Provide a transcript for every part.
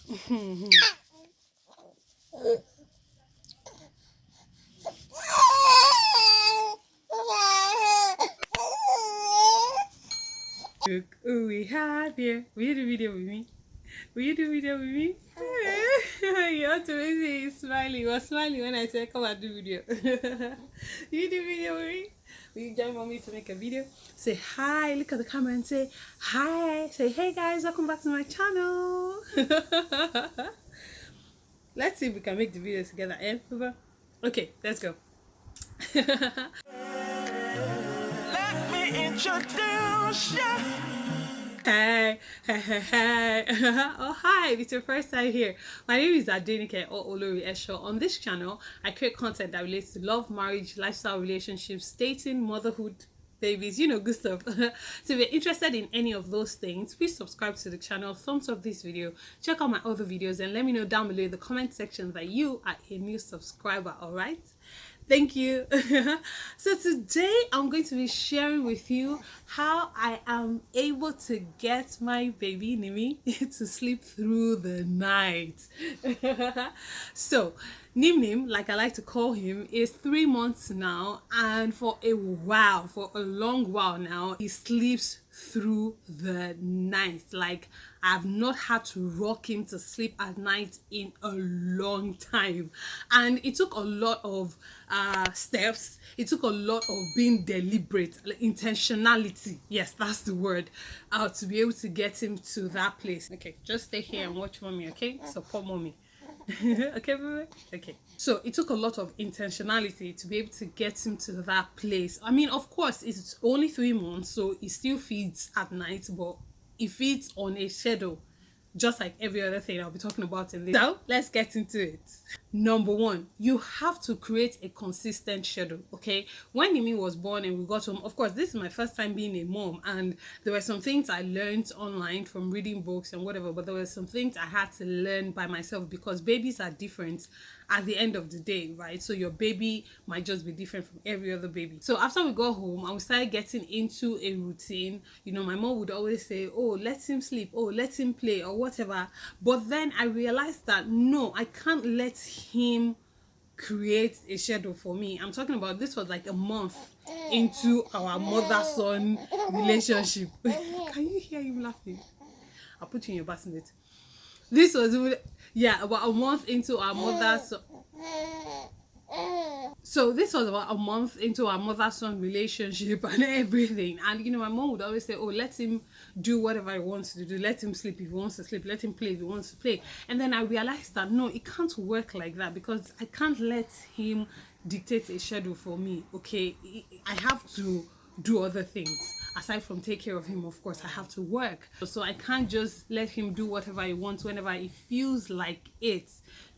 Look who we have here. Will you do video with me? Will you do video with me? You have to make me smiling. You were smiling when I said come and do video. You do video with me? Will you join mommy to make a video? Say hi, look at the camera and say hi. Say hey guys, welcome back to my channel. Let's see if we can make the video together. Okay, let's go. Let me introduce you. Hey. Oh, hi, if it's your first time here, my name is Adenike or Olori Esho. On this channel, I create content that relates to love, marriage, lifestyle, relationships, dating, motherhood, babies, you know, good stuff. So if you're interested in any of those things, please subscribe to the channel, thumbs up this video, check out my other videos, and let me know down below in the comment section that you are a new subscriber. All right, thank you. So today I'm going to be sharing with you how I am able to get my baby Nimi to sleep through the night. So Nim, like I like to call him, is 3 months now, and for a long while now, he sleeps through the night. Like, I've not had to rock him to sleep at night in a long time, and it took a lot of steps. It took a lot of being deliberate, like, intentionality. Yes, that's the word, to be able to get him to that place. Okay, just stay here and watch mommy. Okay, support mommy. Okay, baby? Okay, so it took a lot of intentionality to be able to get him to that place. I mean, of course, it's only 3 months, so he still feeds at night, but he feeds on a schedule, just like every other thing I'll be talking about in this. So let's get into it. Number one, you have to create a consistent schedule. Okay, when Nimi was born and we got home, of course, this is my first time being a mom, and there were some things I learned online from reading books and whatever, but there were some things I had to learn by myself, because babies are different at the end of the day, right? So your baby might just be different from every other baby. So after we got home and we started getting into a routine, you know, my mom would always say, oh, let him sleep, oh, let him play, or whatever. But then I realized that no, I can't let him create a schedule for me. I'm talking about, this was like a month into our mother-son relationship. Can you hear him laughing? I'll put you in your bassinet. This was, yeah, about a month into our mother-son. So this was about a month into our mother-son relationship and everything. And you know, my mom would always say, oh, let him do whatever he wants to do. Let him sleep if he wants to sleep. Let him play if he wants to play. And then I realized that no, it can't work like that, because I can't let him dictate a schedule for me. Okay, I have to do other things aside from take care of him. Of course, I have to work, so I can't just let him do whatever he wants whenever he feels like it.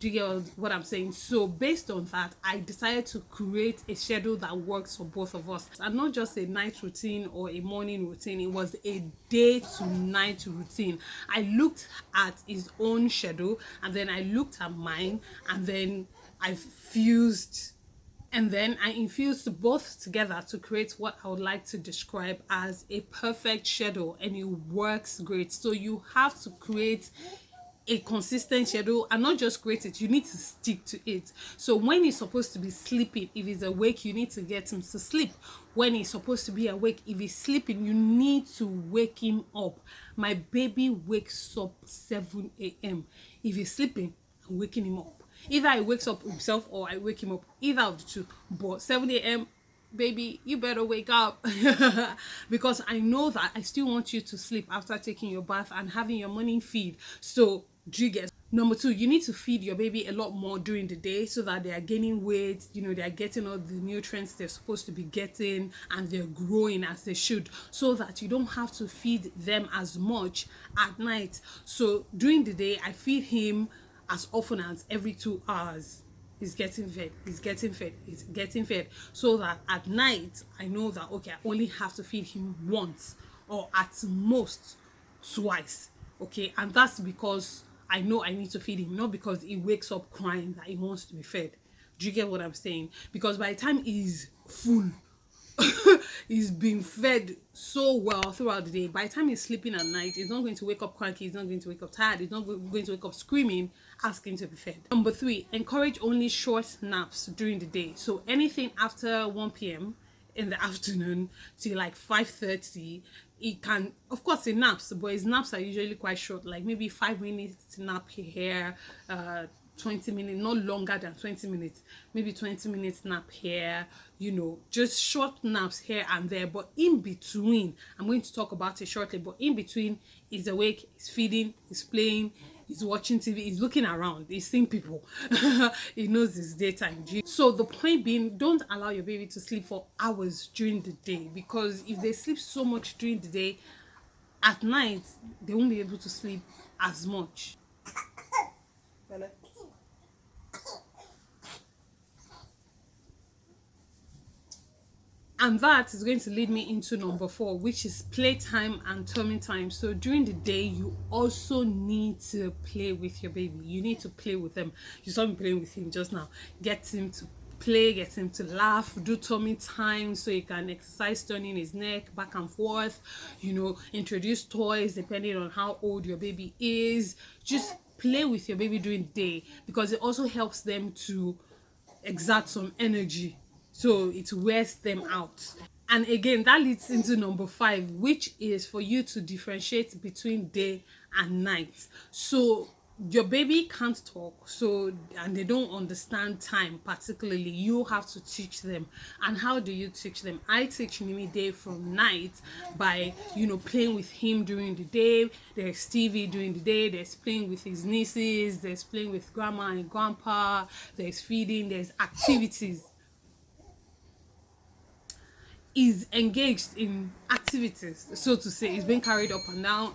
Do you get what I'm saying? So based on that, I decided to create a schedule that works for both of us, and not just a night routine or a morning routine. It was a day to night routine. I looked at his own schedule, and then I looked at mine, and then I infused both together to create what I would like to describe as a perfect schedule, and it works great. So you have to create a consistent schedule, and not just create it, you need to stick to it. So when he's supposed to be sleeping, if he's awake, you need to get him to sleep. When he's supposed to be awake, if he's sleeping, you need to wake him up. My baby wakes up 7 a.m. If he's sleeping, I'm waking him up. Either I wakes up himself or I wake him up, either of the two. But 7 a.m, baby, you better wake up. Because I know that I still want you to sleep after taking your bath and having your morning feed. So do you get? Number two, you need to feed your baby a lot more during the day, so that they are gaining weight, you know, they are getting all the nutrients they're supposed to be getting, and they're growing as they should, so that you don't have to feed them as much at night. So during the day, I feed him as often as every 2 hours. He's getting fed, so that at night I know that okay, I only have to feed him once, or at most twice. Okay, and that's because I know I need to feed him, not because he wakes up crying that he wants to be fed. Do you get what I'm saying? Because by the time he's full, he's been fed so well throughout the day. By the time he's sleeping at night, he's not going to wake up cranky, he's not going to wake up tired, he's not going to wake up screaming, asking to be fed. Number 3, encourage only short naps during the day. So anything after 1 p.m. in the afternoon to like 5:30, it can, of course, it naps, but his naps are usually quite short, like maybe 5 minutes nap here, 20 minutes, not longer than 20 minutes, maybe 20 minutes nap here, just short naps here and there. But in between, I'm going to talk about it shortly, but in between, he's awake, he's feeding, he's playing, he's watching TV, he's looking around, he's seeing people. He knows it's daytime. So the point being, don't allow your baby to sleep for hours during the day, because if they sleep so much during the day, at night they won't be able to sleep as much. And that is going to lead me into number 4, which is playtime and tummy time. So during the day, you also need to play with your baby. You need to play with them. You saw me playing with him just now. Get him to play, get him to laugh, do tummy time so he can exercise turning his neck back and forth, introduce toys depending on how old your baby is. Just play with your baby during the day, because it also helps them to exert some energy, so it wears them out. And again, that leads into number 5, which is for you to differentiate between day and night. So your baby can't talk, and they don't understand time particularly. You have to teach them. And how do you teach them? I teach Mimi day from night by playing with him during the day. There's TV during the day, there's playing with his nieces, there's playing with grandma and grandpa, there's feeding, there's activities. Is engaged in activities, so to say. He's being carried up and down,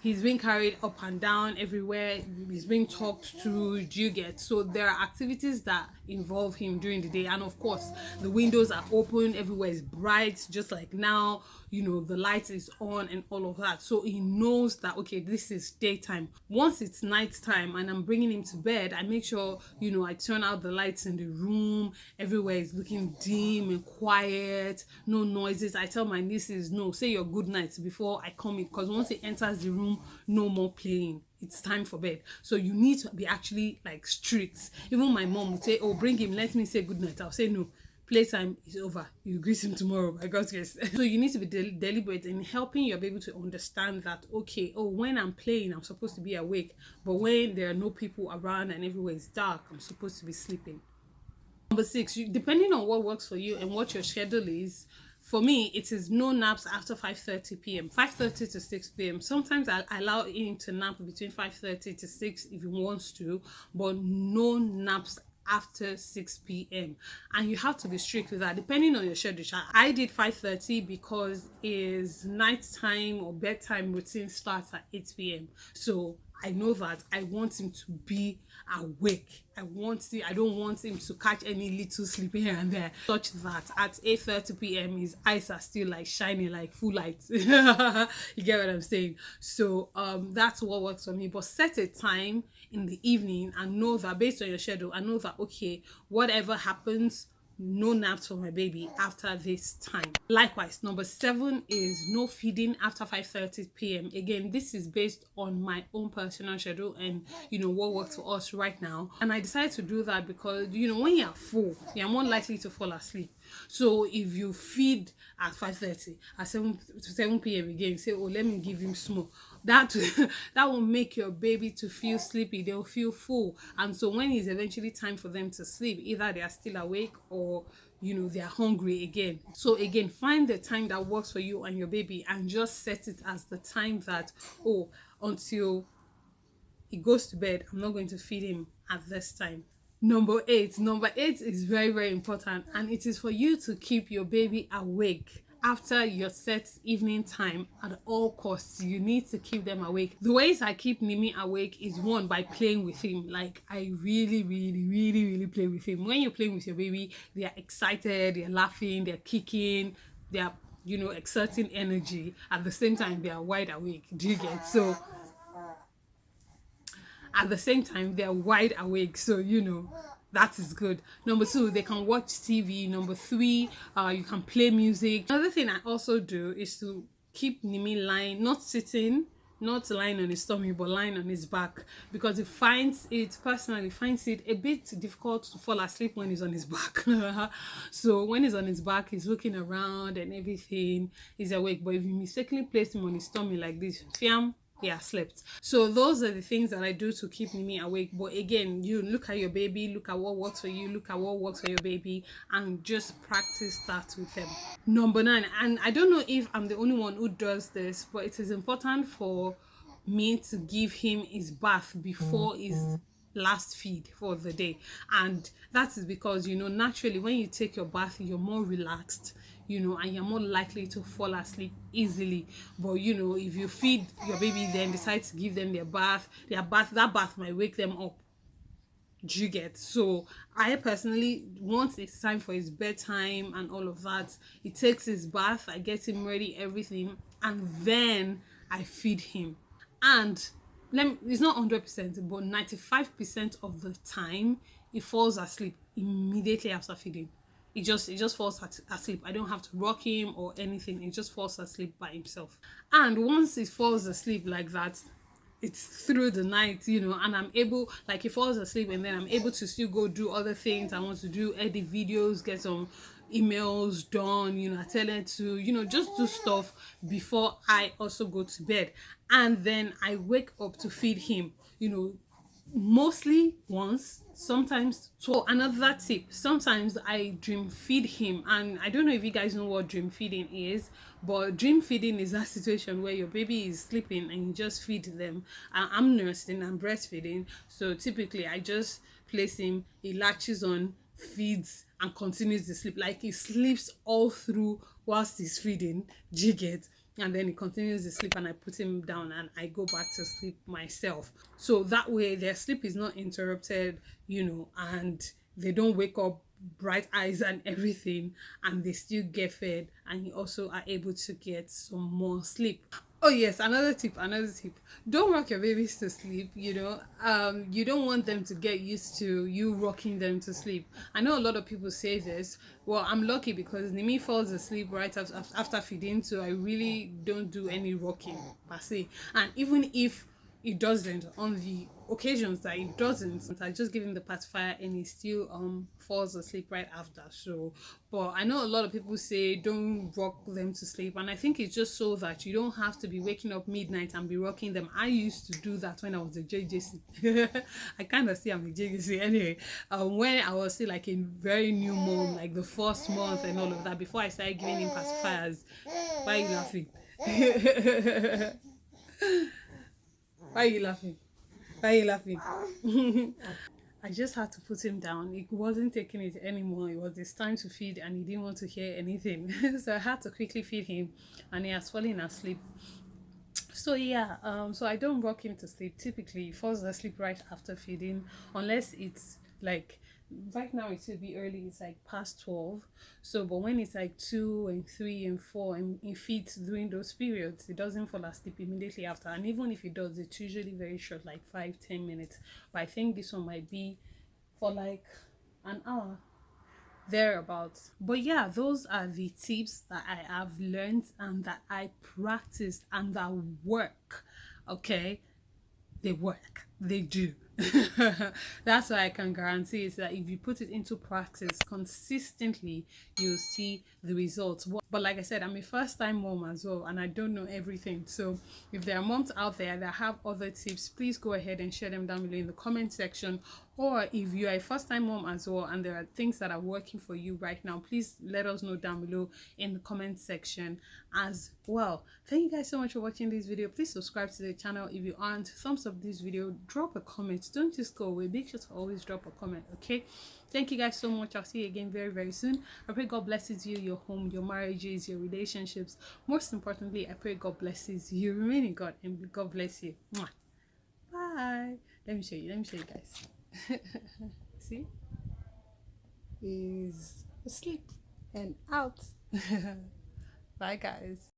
he's being carried up and down everywhere, he's being talked to. Do you get? So there are activities that involve him during the day. And of course, the windows are open, everywhere is bright, just like now, the light is on and all of that. So he knows that, okay, this is daytime. Once it's nighttime and I'm bringing him to bed, I make sure, I turn out the lights in the room, everywhere is looking dim and quiet, no noises. I tell my nieces, no, say your good night before I come in, because once he enters the room, no more playing, it's time for bed. So you need to be actually like strict. Even my mom would say, oh, bring him, let me say good night. I'll say no, playtime is over, you greet him tomorrow, by God's grace. So you need to be deliberate in helping your baby to understand that, okay, when I'm playing, I'm supposed to be awake, but when there are no people around and everywhere is dark, I'm supposed to be sleeping. Number 6, depending on what works for you and what your schedule is. For me, it is no naps after 5:30 p.m. 5:30 to 6 p.m. Sometimes I allow him to nap between 5:30 to 6 if he wants to, but no naps after 6 p.m. and you have to be strict with that depending on your schedule. I did 5:30 because his nighttime or bedtime routine starts at 8 p.m. so I know that I want him to be awake. I don't want him to catch any little sleep here and there, such that at 8:30 p.m. his eyes are still like shining like full light. You get what I'm saying? So that's what works for me. But set a time in the evening and know that based on your schedule, I know that, okay, whatever happens, no naps for my baby after this time. Likewise, number 7 is no feeding after 5:30 p.m. Again, this is based on my own personal schedule and what works for us right now. And I decided to do that because when you're full, you're more likely to fall asleep. So if you feed at 5:30, at 7 p.m. again, say, oh, let me give him small, that will make your baby to feel sleepy. They'll feel full, and so when it's eventually time for them to sleep, either they are still awake or they are hungry again. So again, find the time that works for you and your baby and just set it as the time that, oh, until he goes to bed, I'm not going to feed him at this time. Number 8 is very, very important, and it is for you to keep your baby awake after your set evening time at all costs. You need to keep them awake. The ways I keep Mimi awake is, 1, by playing with him. Like, I really play with him. When you're playing with your baby, they are excited, they're laughing, they're kicking, they're exerting energy. At the same time, they are wide awake. Do you get? So at the same time, they're wide awake, so That is good. Number two, they can watch TV. Number three, you can play music. Another thing I also do is to keep Nimi lying, not sitting, not lying on his stomach, but lying on his back, because he finds it, personally finds it a bit difficult to fall asleep when he's on his back. So when he's on his back, he's looking around and everything, he's awake. But if you mistakenly place him on his stomach like this, fiam, he has slept. So those are the things that I do to keep Mimi awake. But again, you look at your baby, look at what works for you, look at what works for your baby, and just practice that with them. Number nine, and I don't know if I'm the only one who does this, but it is important for me to give him his bath before his last feed for the day. And that is because, you know, naturally when you take your bath, you're more relaxed, you know, and you're more likely to fall asleep easily. But you know, if you feed your baby then decide to give them their bath, that bath might wake them up. Do you get? So I personally, once it's time for his bedtime and all of that, he takes his bath, I get him ready, everything, and then I feed him. And it's not 100%, but 95% of the time he falls asleep immediately after feeding. He just falls asleep. I don't have to rock him or anything. He just falls asleep by himself. And once he falls asleep like that, it's through the night, you know, and I'm able, like, he falls asleep and then I'm able to still go do other things I want to do, edit videos, get some emails done, you know, I tell her to, you know, just do stuff before I also go to bed. And then I wake up to feed him, you know, mostly once, sometimes twice. Another tip, sometimes I dream feed him, and I don't know if you guys know what dream feeding is, but dream feeding is that situation where your baby is sleeping and you just feed them. I'm nursing, I'm breastfeeding, so typically I just place him, he latches on, feeds, and continues to sleep. Like, he sleeps all through whilst he's feeding. Do you get? And then he continues to sleep and I put him down and I go back to sleep myself. So that way their sleep is not interrupted, you know, and they don't wake up bright eyes and everything, and they still get fed, and you also are able to get some more sleep. Oh yes, another tip, don't rock your babies to sleep, you know. You don't want them to get used to you rocking them to sleep. I know a lot of people say this. Well, I'm lucky because Nimi falls asleep right after feeding, so I really don't do any rocking per se. And even if it doesn't, on the occasions that it doesn't, I just give him the pacifier and he still falls asleep right after. So, but I know a lot of people say don't rock them to sleep, and I think it's just so that you don't have to be waking up midnight and be rocking them. I used to do that when I was a JJC. I kind of see I'm a JJC anyway. When I was still like a very new mom, like the first month and all of that, before I started giving him pacifiers. Why are you laughing? Why are you laughing? Why are you laughing? I just had to put him down. He wasn't taking it anymore. It was his time to feed and he didn't want to hear anything. So I had to quickly feed him and he has fallen asleep. So yeah, so I don't rock him to sleep. Typically he falls asleep right after feeding, unless it's like, right now it should be early, it's like past 12. So but when it's like 2 and 3 and 4 and he feeds during those periods, he doesn't fall asleep immediately after. And even if he does, it's usually very short, like 5-10 minutes. But I think this one might be for like an hour thereabouts. But yeah, those are the tips that I have learned and that I practiced and that work. Okay, they work, they do. That's why I can guarantee is that if you put it into practice consistently, you'll see the results. But like I said, I'm a first-time mom as well, and I don't know everything. So if there are moms out there that have other tips, please go ahead and share them down below in the comment section. Or if you are a first-time mom as well and there are things that are working for you right now, please let us know down below in the comment section as well. Thank you guys so much for watching this video. Please subscribe to the channel if you aren't. Thumbs up this video, drop a comment, don't just go away, make sure to always drop a comment. Okay, thank you guys so much. I'll see you again very, very soon. I pray God blesses you, your home, your marriages, your relationships. Most importantly, I pray God blesses you. Remain in God and God bless you. Mwah. Bye. Let me show you guys. See, he's asleep and out. Bye guys.